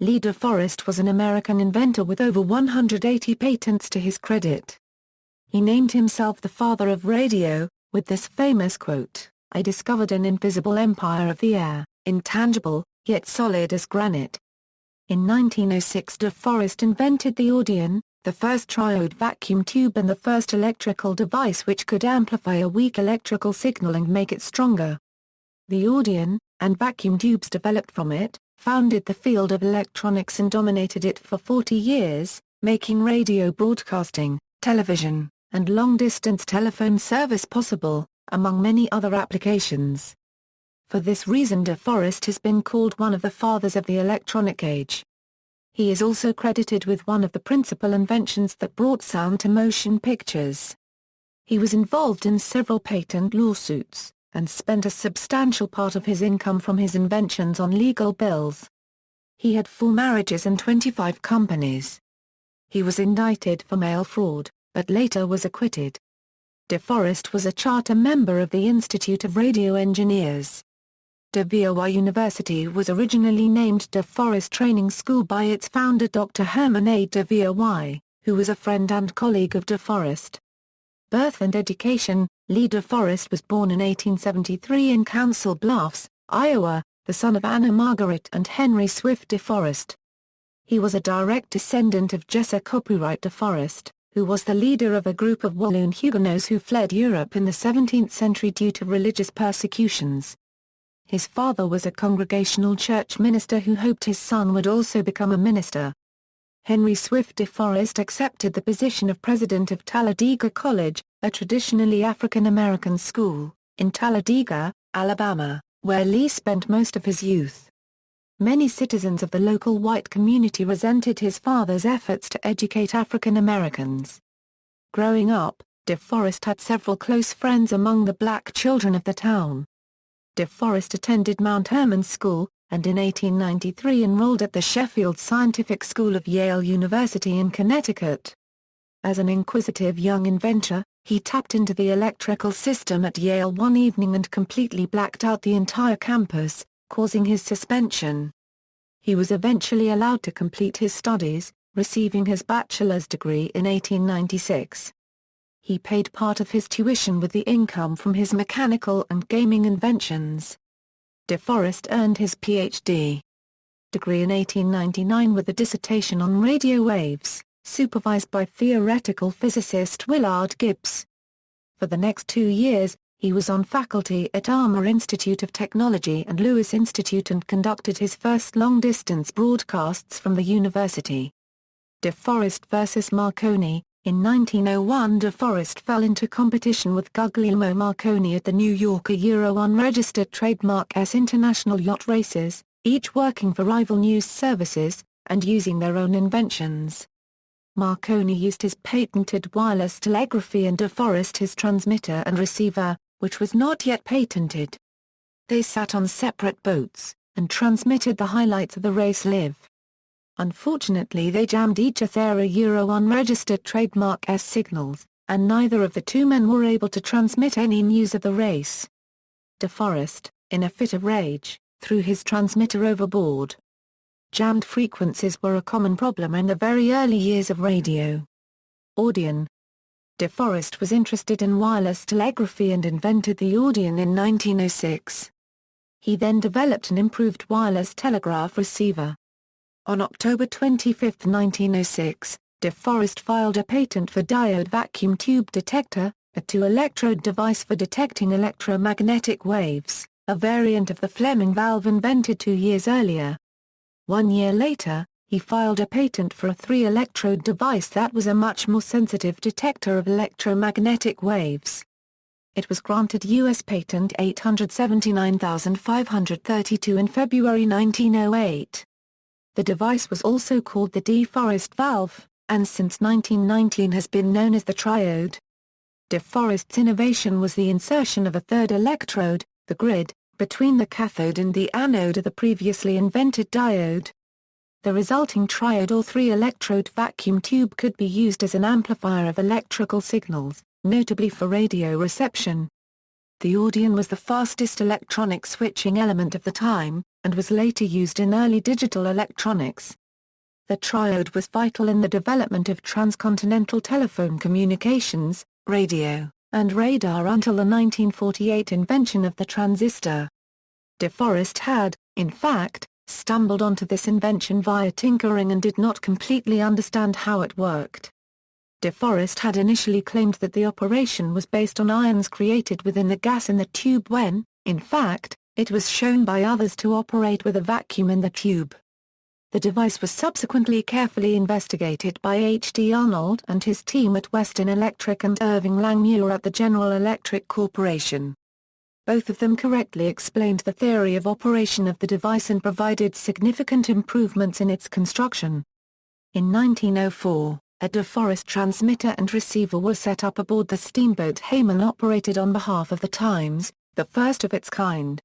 Lee De Forest was an American inventor with over 180 patents to his credit. He named himself the father of radio, with this famous quote, "I discovered an invisible empire of the air, intangible, yet solid as granite." In 1906 De Forest invented the Audion, the first triode vacuum tube and the first electrical device which could amplify a weak electrical signal and make it stronger. The Audion, and vacuum tubes developed from it, founded the field of electronics and dominated it for 40 years, making radio broadcasting, television, and long-distance telephone service possible, among many other applications. For this reason De Forest has been called one of the fathers of the electronic age. He is also credited with one of the principal inventions that brought sound to motion pictures. He was involved in several patent lawsuits, and spent a substantial part of his income from his inventions on legal bills. He had 4 marriages and 25 companies. He was indicted for mail fraud, but later was acquitted. De Forest was a charter member of the Institute of Radio Engineers. De Vry University was originally named De Forest Training School by its founder Dr. Herman A. de Vry, who was a friend and colleague of De Forest. Birth and education: Lee De Forest was born in 1873 in Council Bluffs, Iowa, the son of Anna Margaret and Henry Swift De Forest. He was a direct descendant of Jesse Copyright De Forest, who was the leader of a group of Walloon Huguenots who fled Europe in the 17th century due to religious persecutions. His father was a Congregational church minister who hoped his son would also become a minister. Henry Swift De Forest accepted the position of president of Talladega College, a traditionally African-American school, in Talladega, Alabama, where Lee spent most of his youth. Many citizens of the local white community resented his father's efforts to educate African Americans. Growing up, De Forest had several close friends among the black children of the town. De Forest attended Mount Hermon School, and in 1893 enrolled at the Sheffield Scientific School of Yale University in Connecticut. As an inquisitive young inventor, he tapped into the electrical system at Yale one evening and completely blacked out the entire campus, causing his suspension. He was eventually allowed to complete his studies, receiving his bachelor's degree in 1896. He paid part of his tuition with the income from his mechanical and gaming inventions. De Forest earned his Ph.D. degree in 1899 with a dissertation on radio waves, supervised by theoretical physicist Willard Gibbs. For the next 2 years, he was on faculty at Armour Institute of Technology and Lewis Institute and conducted his first long-distance broadcasts from the university. De Forest vs. Marconi. In 1901 De Forest fell into competition with Guglielmo Marconi at the New Yorker unregistered trademark international yacht races, each working for rival news services, and using their own inventions. Marconi used his patented wireless telegraphy and De Forest his transmitter and receiver, which was not yet patented. They sat on separate boats, and transmitted the highlights of the race live. Unfortunately they jammed each other unregistered trademark signals, and neither of the two men were able to transmit any news of the race. De Forest, in a fit of rage, threw his transmitter overboard. Jammed frequencies were a common problem in the very early years of radio. Audion. De Forest was interested in wireless telegraphy and invented the Audion in 1906. He then developed an improved wireless telegraph receiver. On October 25, 1906, De Forest filed a patent for diode vacuum tube detector, a 2-electrode device for detecting electromagnetic waves, a variant of the Fleming valve invented 2 years earlier. 1 year later, he filed a patent for a 3-electrode device that was a much more sensitive detector of electromagnetic waves. It was granted U.S. Patent 879,532 in February 1908. The device was also called the De Forest valve, and since 1919 has been known as the triode. De Forest's innovation was the insertion of a 3rd electrode, the grid, between the cathode and the anode of the previously invented diode. The resulting triode or 3-electrode vacuum tube could be used as an amplifier of electrical signals, notably for radio reception. The Audion was the fastest electronic switching element of the time, and was later used in early digital electronics. The triode was vital in the development of transcontinental telephone communications, radio, and radar until the 1948 invention of the transistor. De Forest had, in fact, stumbled onto this invention via tinkering and did not completely understand how it worked. De Forest had initially claimed that the operation was based on ions created within the gas in the tube when, in fact, it was shown by others to operate with a vacuum in the tube. The device was subsequently carefully investigated by H. D. Arnold and his team at Western Electric and Irving Langmuir at the General Electric Corporation. Both of them correctly explained the theory of operation of the device and provided significant improvements in its construction. In 1904, a De Forest transmitter and receiver were set up aboard the steamboat Hayman operated on behalf of the Times, the first of its kind.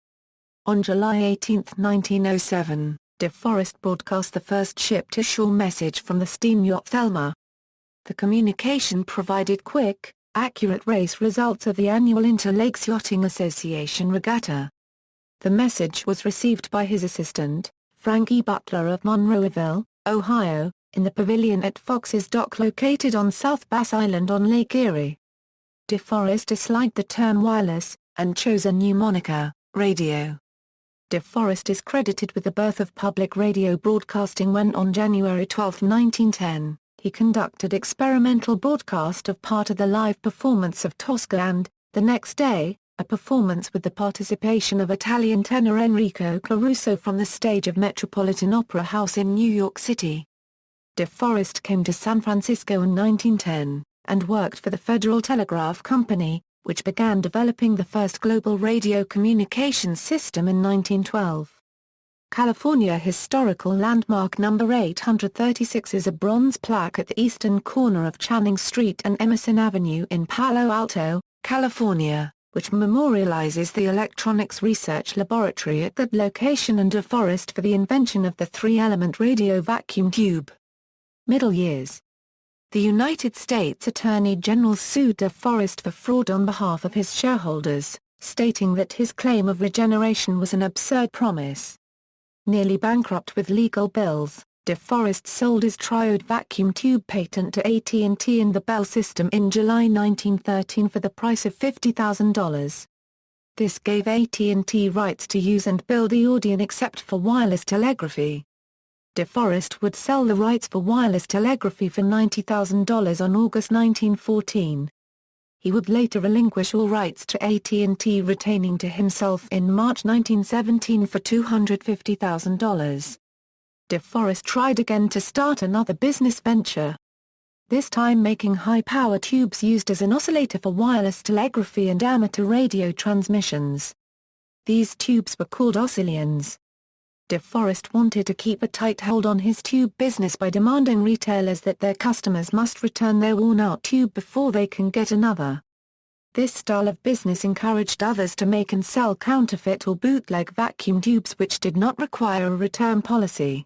On July 18, 1907, De Forest broadcast the first ship-to-shore message from the steam yacht Thelma. The communication provided quick, accurate race results of the annual Interlakes Yachting Association regatta. The message was received by his assistant, Frankie Butler of Monroeville, Ohio, in the pavilion at Fox's Dock located on South Bass Island on Lake Erie. De Forest disliked the term wireless, and chose a new moniker, radio. De Forest is credited with the birth of public radio broadcasting when on January 12, 1910, he conducted experimental broadcast of part of the live performance of Tosca and, the next day, a performance with the participation of Italian tenor Enrico Caruso from the stage of Metropolitan Opera House in New York City. De Forest came to San Francisco in 1910, and worked for the Federal Telegraph Company, which began developing the first global radio communications system in 1912. California Historical Landmark No. 836 is a bronze plaque at the eastern corner of Channing Street and Emerson Avenue in Palo Alto, California, which memorializes the Electronics Research Laboratory at that location and De Forest for the invention of the three-element radio vacuum tube. Middle years. The United States Attorney General sued De Forest for fraud on behalf of his shareholders, stating that his claim of regeneration was an absurd promise. Nearly bankrupt with legal bills, De Forest sold his triode vacuum tube patent to AT&T and the Bell system in July 1913 for the price of $50,000. This gave AT&T rights to use and build the Audion except for wireless telegraphy. De Forest would sell the rights for wireless telegraphy for $90,000 on August 1914. He would later relinquish all rights to AT&T, retaining to himself in March 1917 for $250,000. De Forest tried again to start another business venture. This time making high-power tubes used as an oscillator for wireless telegraphy and amateur radio transmissions. These tubes were called oscillions. De Forest wanted to keep a tight hold on his tube business by demanding retailers that their customers must return their worn-out tube before they can get another. This style of business encouraged others to make and sell counterfeit or bootleg vacuum tubes which did not require a return policy.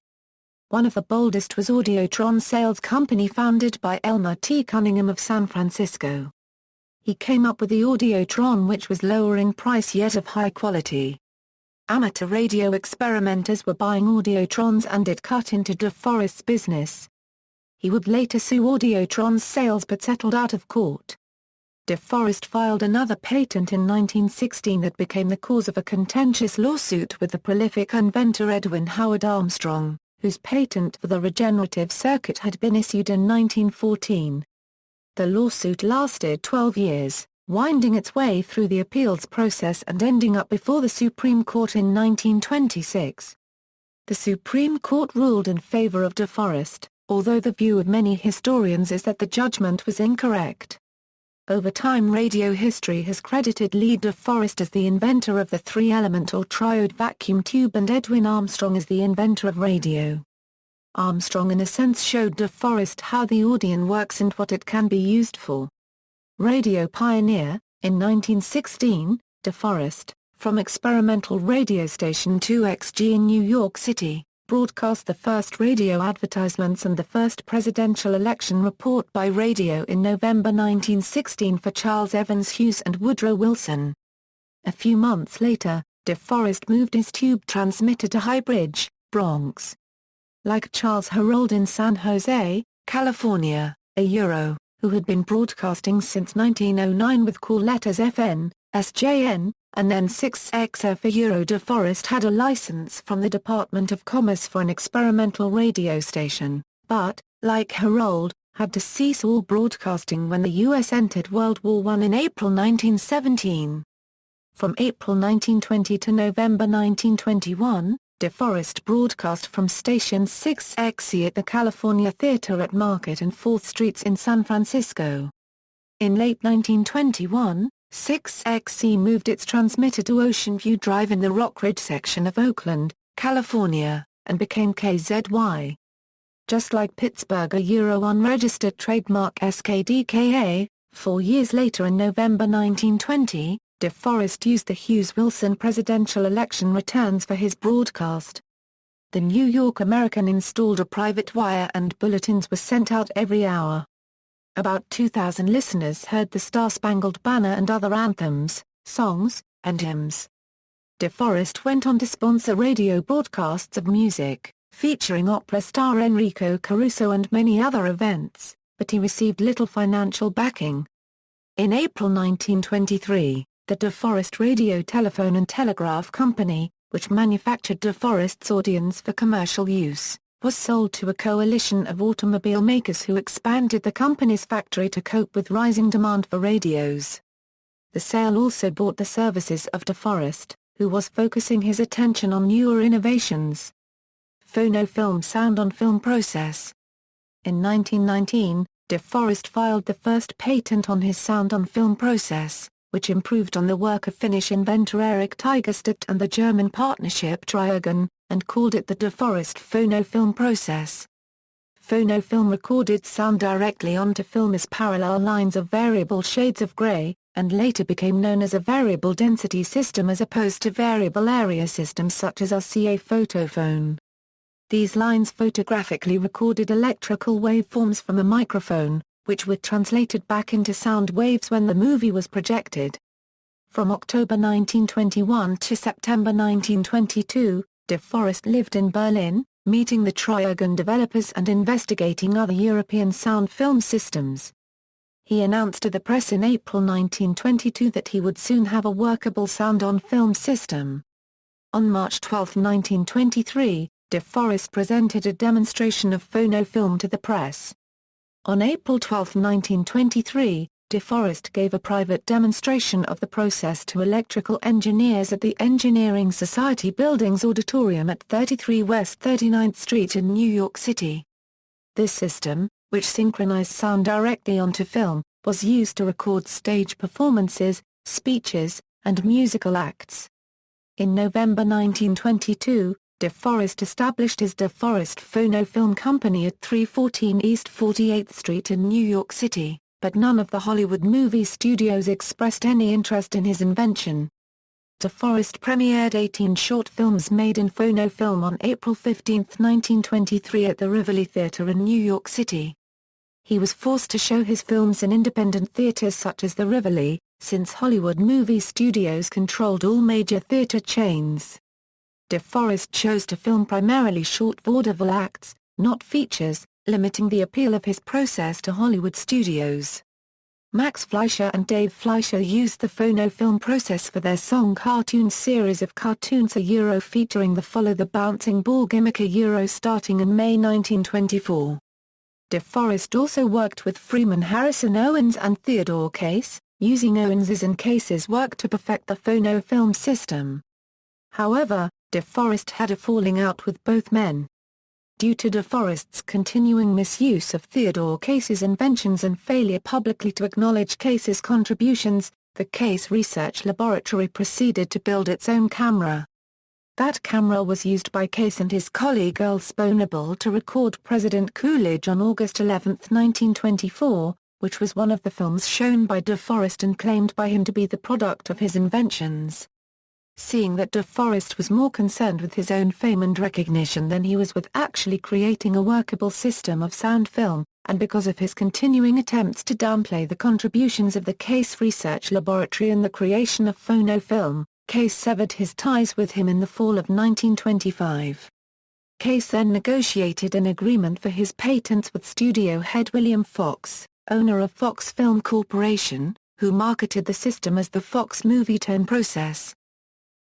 One of the boldest was Audiotron Sales Company, founded by Elmer T. Cunningham of San Francisco. He came up with the Audiotron, which was lower in price yet of high quality. Amateur radio experimenters were buying Audiotrons and it cut into De Forest's business. He would later sue Audiotron's sales but settled out of court. De Forest filed another patent in 1916 that became the cause of a contentious lawsuit with the prolific inventor Edwin Howard Armstrong, whose patent for the regenerative circuit had been issued in 1914. The lawsuit lasted 12 years, winding its way through the appeals process and ending up before the Supreme Court in 1926. The Supreme Court ruled in favor of De Forest, although the view of many historians is that the judgment was incorrect. Over time, radio history has credited Lee De Forest as the inventor of the three-element or triode vacuum tube and Edwin Armstrong as the inventor of radio. Armstrong in a sense showed De Forest how the Audion works and what it can be used for. Radio pioneer, in 1916, De Forest, from experimental radio station 2XG in New York City, broadcast the first radio advertisements and the first presidential election report by radio in November 1916 for Charles Evans Hughes and Woodrow Wilson. A few months later, De Forest moved his tube transmitter to High Bridge, Bronx. Like Charles Herold in San Jose, California, who had been broadcasting since 1909 with call letters FN, SJN, and then 6XF De Forest had a license from the Department of Commerce for an experimental radio station, but, like Herold, had to cease all broadcasting when the U.S. entered World War I in April 1917. From April 1920 to November 1921, De Forest broadcast from station 6XE at the California Theater at Market and 4th Streets in San Francisco. In late 1921, 6XE moved its transmitter to Ocean View Drive in the Rock Ridge section of Oakland, California, and became KZY. Just like Pittsburgh unregistered trademark SKDKA, 4 years later in November 1920, De Forest used the Hughes-Wilson presidential election returns for his broadcast. The New York American installed a private wire and bulletins were sent out every hour. About 2,000 listeners heard the Star-Spangled Banner and other anthems, songs, and hymns. De Forest went on to sponsor radio broadcasts of music, featuring opera star Enrico Caruso and many other events, but he received little financial backing. In April 1923, the De Forest Radio Telephone and Telegraph Company, which manufactured De Forest's Audions for commercial use, was sold to a coalition of automobile makers who expanded the company's factory to cope with rising demand for radios. The sale also bought the services of De Forest, who was focusing his attention on newer innovations. Phonofilm sound-on-film process. In 1919, De Forest filed the first patent on his sound-on-film process, which improved on the work of Finnish inventor Erik Tigerstedt and the German partnership Triode, and called it the De Forest phonofilm process. Phonofilm recorded sound directly onto film as parallel lines of variable shades of gray, and later became known as a variable density system as opposed to variable area systems such as RCA photophone. These lines photographically recorded electrical waveforms from a microphone, which were translated back into sound waves when the movie was projected. From October 1921 to September 1922, De Forest lived in Berlin, meeting the Triode developers and investigating other European sound film systems. He announced to the press in April 1922 that he would soon have a workable sound-on-film system. On March 12, 1923, De Forest presented a demonstration of phonofilm to the press. On April 12, 1923, De Forest gave a private demonstration of the process to electrical engineers at the Engineering Society Building's auditorium at 33 West 39th Street in New York City. This system, which synchronized sound directly onto film, was used to record stage performances, speeches, and musical acts. In November 1922, De Forest established his De Forest Phonofilm Company at 314 East 48th Street in New York City, but none of the Hollywood movie studios expressed any interest in his invention. De Forest premiered 18 short films made in phonofilm on April 15, 1923 at the Rivoli Theatre in New York City. He was forced to show his films in independent theaters such as the Rivoli, since Hollywood movie studios controlled all major theater chains. De Forest chose to film primarily short vaudeville acts, not features, limiting the appeal of his process to Hollywood studios. Max Fleischer and Dave Fleischer used the phonofilm process for their song cartoon series of cartoons featuring the Follow the Bouncing Ball gimmick starting in May 1924. De Forest also worked with Freeman Harrison Owens and Theodore Case, using Owens's and Case's work to perfect the phonofilm system. However, De Forest had a falling out with both men. Due to De Forest's continuing misuse of Theodore Case's inventions and failure publicly to acknowledge Case's contributions, the Case Research Laboratory proceeded to build its own camera. That camera was used by Case and his colleague Earl Sponable to record President Coolidge on August 11, 1924, which was one of the films shown by De Forest and claimed by him to be the product of his inventions. Seeing that De Forest was more concerned with his own fame and recognition than he was with actually creating a workable system of sound film, and because of his continuing attempts to downplay the contributions of the Case Research Laboratory in the creation of phonofilm, Case severed his ties with him in the fall of 1925. Case then negotiated an agreement for his patents with studio head William Fox, owner of Fox Film Corporation, who marketed the system as the Fox Movietone process.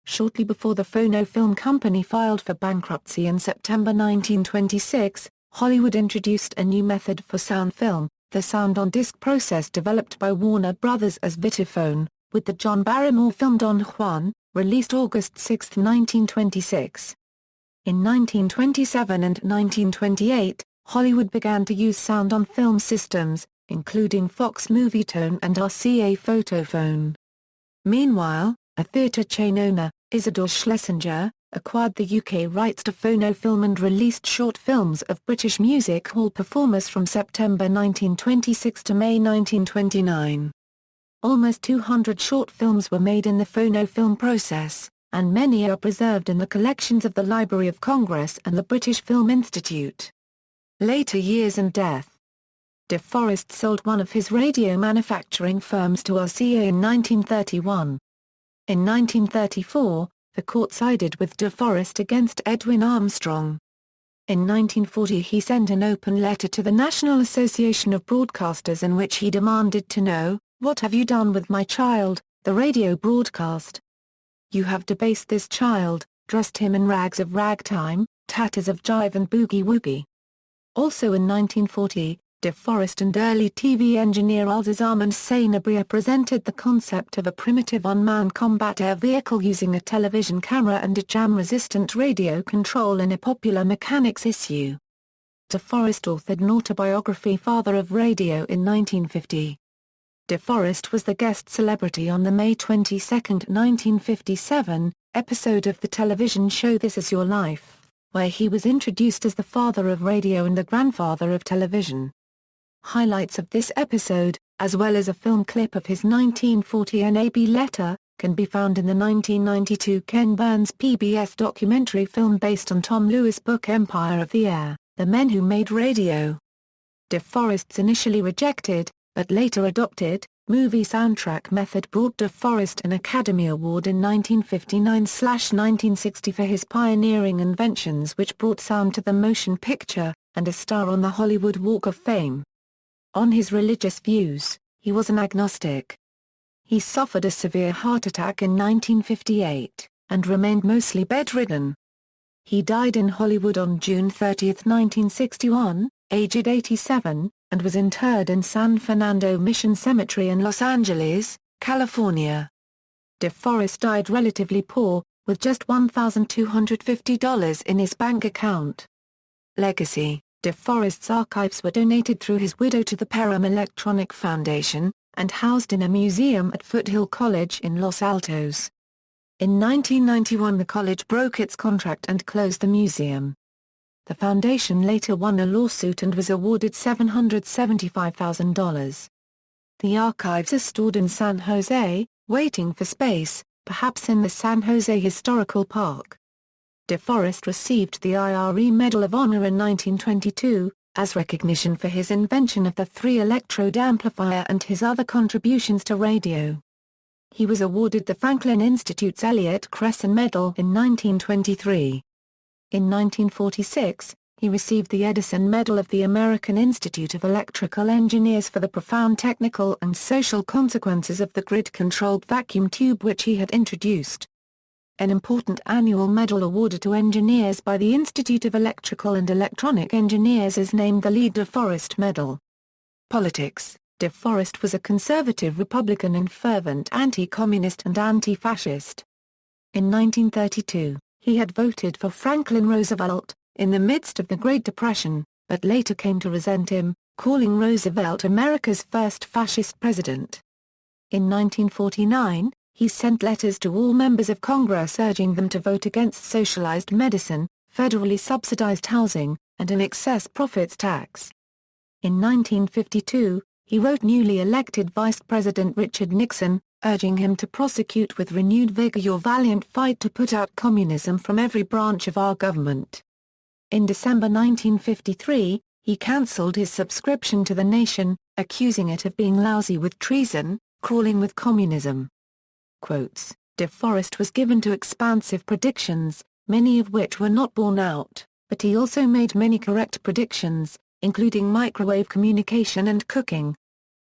Shortly before the Phono Film Company filed for bankruptcy in September 1926, Hollywood introduced a new method for sound film, the sound-on-disc process developed by Warner Brothers as Vitaphone, with the John Barrymore film Don Juan, released August 6, 1926. In 1927 and 1928, Hollywood began to use sound-on-film systems, including Fox Movietone and RCA Photophone. Meanwhile, a theatre chain owner, Isidore Schlesinger, acquired the UK rights to Phonofilm and released short films of British music hall performers from September 1926 to May 1929. Almost 200 short films were made in the Phonofilm process, and many are preserved in the collections of the Library of Congress and the British Film Institute. Later years and death. De Forest sold one of his radio manufacturing firms to RCA in 1931. In 1934, the court sided with De Forest against Edwin Armstrong. In 1940 he sent an open letter to the National Association of Broadcasters in which he demanded to know, "What have you done with my child, the radio broadcast? You have debased this child, dressed him in rags of ragtime, tatters of jive and boogie-woogie." Also in 1940, De Forest and early TV engineer Alzheimer's Sanabria presented the concept of a primitive unmanned combat air vehicle using a television camera and a jam-resistant radio control in a Popular Mechanics issue. De Forest authored an autobiography Father of Radio in 1950. De Forest was the guest celebrity on the May 22, 1957, episode of the television show This Is Your Life, where he was introduced as the father of radio and the grandfather of television. Highlights of this episode, as well as a film clip of his 1940 NAB letter, can be found in the 1992 Ken Burns PBS documentary film based on Tom Lewis' book Empire of the Air, The Men Who Made Radio. De Forest's initially rejected, but later adopted, movie soundtrack method brought De Forest an Academy Award in 1959/1960 for his pioneering inventions which brought sound to the motion picture, and a star on the Hollywood Walk of Fame. On his religious views, he was an agnostic. He suffered a severe heart attack in 1958, and remained mostly bedridden. He died in Hollywood on June 30, 1961, aged 87, and was interred in San Fernando Mission Cemetery in Los Angeles, California. De Forest died relatively poor, with just $1,250 in his bank account. Legacy: De Forest's archives were donated through his widow to the Perham Electronic Foundation, and housed in a museum at Foothill College in Los Altos. In 1991 the college broke its contract and closed the museum. The foundation later won a lawsuit and was awarded $775,000. The archives are stored in San Jose, waiting for space, perhaps in the San Jose Historical Park. De Forest received the IRE Medal of Honor in 1922, as recognition for his invention of the three-electrode amplifier and his other contributions to radio. He was awarded the Franklin Institute's Elliott Cresson Medal in 1923. In 1946, he received the Edison Medal of the American Institute of Electrical Engineers for the profound technical and social consequences of the grid-controlled vacuum tube which he had introduced. An important annual medal awarded to engineers by the Institute of Electrical and Electronic Engineers is named the Lee De Forest Medal. Politics: De Forest was a conservative Republican and fervent anti-communist and anti-fascist. In 1932, he had voted for Franklin Roosevelt, in the midst of the Great Depression, but later came to resent him, calling Roosevelt America's first fascist president. In 1949, he sent letters to all members of Congress urging them to vote against socialized medicine, federally subsidized housing, and an excess profits tax. In 1952, he wrote newly elected Vice President Richard Nixon, urging him to prosecute with renewed vigor your valiant fight to put out communism from every branch of our government. In December 1953, he cancelled his subscription to The Nation, accusing it of being lousy with treason, crawling with communism. Quotes: De Forest was given to expansive predictions, many of which were not borne out, but he also made many correct predictions, including microwave communication and cooking.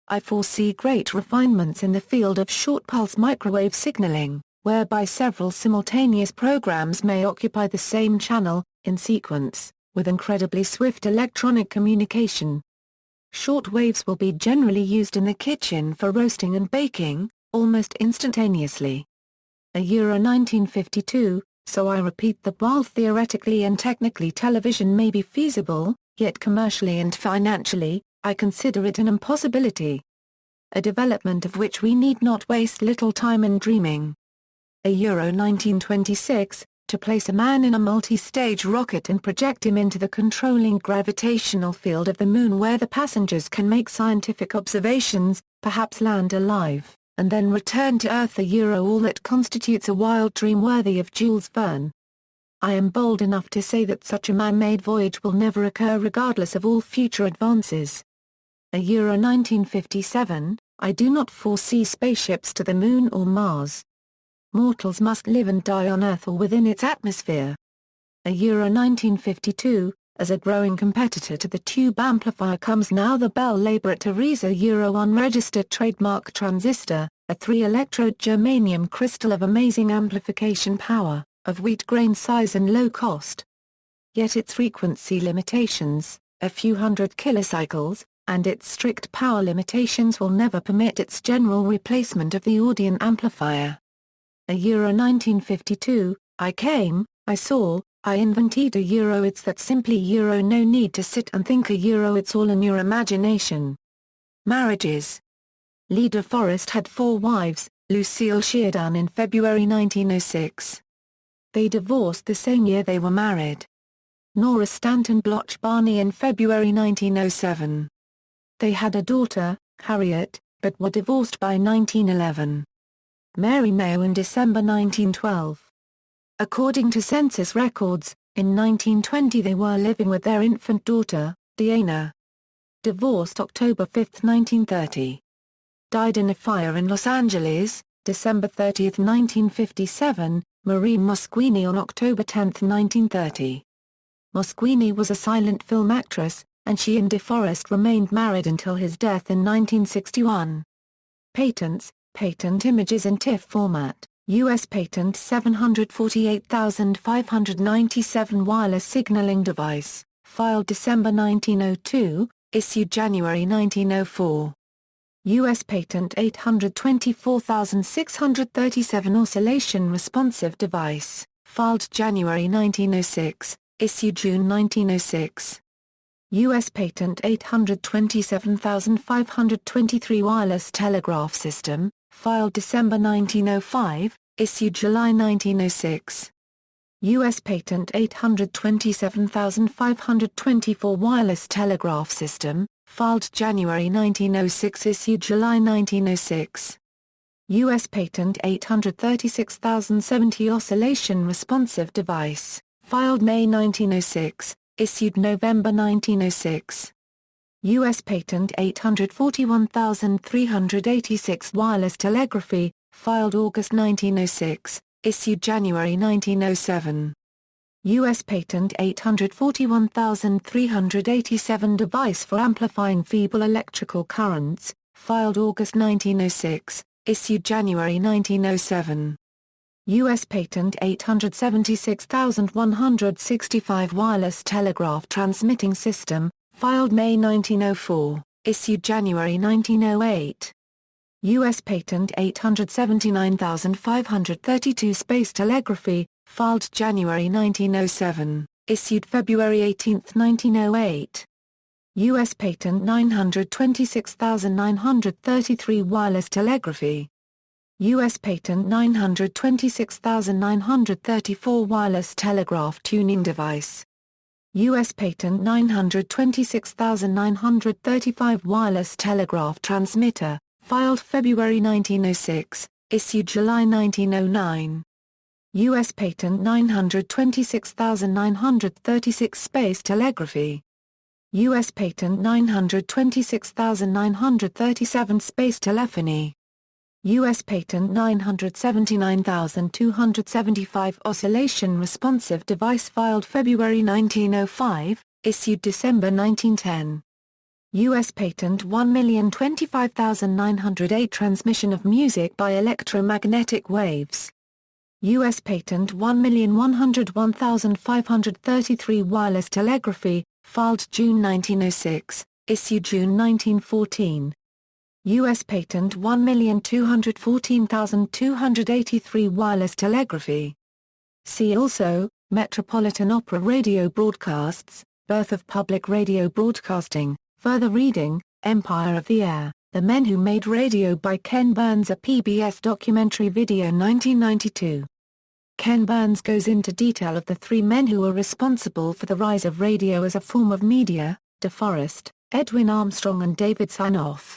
I foresee great refinements in the field of short-pulse microwave signaling, whereby several simultaneous programs may occupy the same channel, in sequence, with incredibly swift electronic communication. Short waves will be generally used in the kitchen for roasting and baking, almost instantaneously. Euro 1952, so I repeat that while theoretically and technically television may be feasible, yet commercially and financially, I consider it an impossibility. A development of which we need not waste little time in dreaming. Euro 1926, to place a man in a multi-stage rocket and project him into the controlling gravitational field of the moon where the passengers can make scientific observations, perhaps land alive, and then return to Earth. All that constitutes a wild dream worthy of Jules Verne. I am bold enough to say that such a man-made voyage will never occur regardless of all future advances. Euro 1957, I do not foresee spaceships to the Moon or Mars. Mortals must live and die on Earth or within its atmosphere. Euro 1952, as a growing competitor to the tube amplifier comes now the Bell Laboratories Euro unregistered trademark transistor, a 3-electrode germanium crystal of amazing amplification power, of wheat grain size and low cost. Yet its frequency limitations, a few hundred kilocycles, and its strict power limitations will never permit its general replacement of the Audion amplifier. Euro 1952, I came, I saw, I invented Euro it's that simply Euro no need to sit and think Euro it's all in your imagination. Marriages. Lee De Forest had 4 wives, Lucille Sheardown in February 1906. They divorced the same year they were married. Nora Stanton Bloch Barney in February 1907. They had a daughter, Harriet, but were divorced by 1911. Mary Mayo in December 1912. According to census records, in 1920 they were living with their infant daughter, Diana. Divorced October 5, 1930. Died in a fire in Los Angeles, December 30, 1957, Marie Mosquini on October 10, 1930. Mosquini was a silent film actress, and she and De Forest remained married until his death in 1961. Patents, patent images in TIFF format, U.S. Patent 748597 wireless signaling device, filed December 1902, issued January 1904. U.S. Patent 824637 oscillation responsive device, filed January 1906, issued June 1906. U.S. Patent 827523 wireless telegraph system, filed December 1905, issued July 1906. U.S. Patent 827524 wireless telegraph system, filed January 1906, issued July 1906. U.S. Patent 836070 oscillation responsive device, filed May 1906, issued November 1906. U.S. Patent 841386 wireless telegraphy, filed August 1906, issued January 1907. U.S. Patent 841387 device for amplifying feeble electrical currents, filed August 1906, issued January 1907. U.S. Patent 876165 wireless telegraph transmitting system, filed May 1904, issued January 1908. U.S. Patent 879532 space telegraphy, filed January 1907, issued February 18, 1908. U.S. Patent 926933 wireless telegraphy. U.S. Patent 926934 wireless telegraph tuning device. U.S. Patent 926935 wireless telegraph transmitter, filed February 1906, issued July 1909. U.S. Patent 926936 space telegraphy. U.S. Patent 926937 space telephony. U.S. Patent 979275 Oscillation Responsive Device filed February 1905, issued December 1910. U.S. Patent 1025908 Transmission of music by electromagnetic waves. U.S. Patent 1101533 Wireless telegraphy, filed June 1906, issued June 1914. U.S. Patent 1214283 Wireless telegraphy. See also, Metropolitan Opera Radio broadcasts, Birth of Public Radio Broadcasting. Further reading, Empire of the Air, The Men Who Made Radio by Ken Burns, a PBS documentary video 1992. Ken Burns goes into detail of the three men who were responsible for the rise of radio as a form of media: DeForest, Edwin Armstrong and David Sarnoff.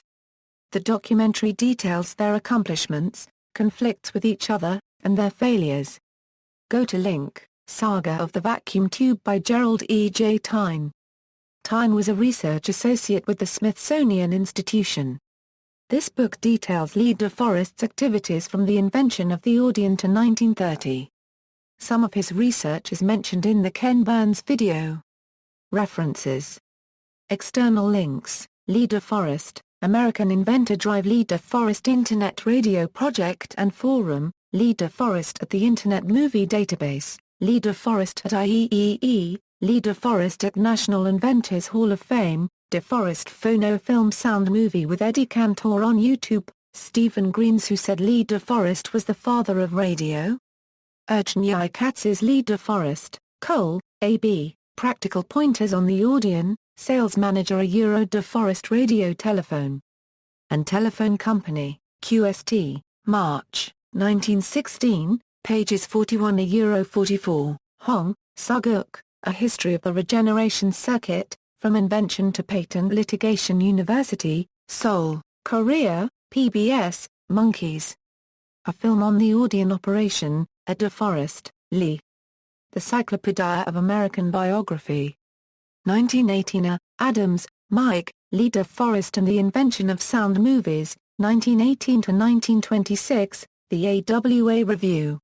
The documentary details their accomplishments, conflicts with each other, and their failures. Go to link, Saga of the Vacuum Tube by Gerald E. J. Tyne. Tyne was a research associate with the Smithsonian Institution. This book details Lee DeForest's activities from the invention of the Audion to 1930. Some of his research is mentioned in the Ken Burns video. References. External links: Lee DeForest, American Inventor. Drive Lee DeForest Internet Radio Project and Forum, Lee DeForest at the Internet Movie Database, Lee DeForest at IEEE, Lee DeForest at National Inventors Hall of Fame, DeForest Phono Film Sound Movie with Eddie Cantor on YouTube, Stephen Green's Who Said Lee DeForest Was the Father of Radio? Ernst Katz's Lee DeForest, Cole, A.B., Practical Pointers on the Audion, Sales Manager DeForest Radio Telephone and Telephone Company, QST, March, 1916, pages 41–44, Hong, Suguk, A History of the Regeneration Circuit, From Invention to Patent Litigation University, Seoul, Korea, PBS, Monkeys. A Film on the Audion Operation, A DeForest, Lee. The Cyclopedia of American Biography. 1918. Adams, Mike, Lee DeForest and the Invention of Sound Movies, 1918–1926, The AWA Review.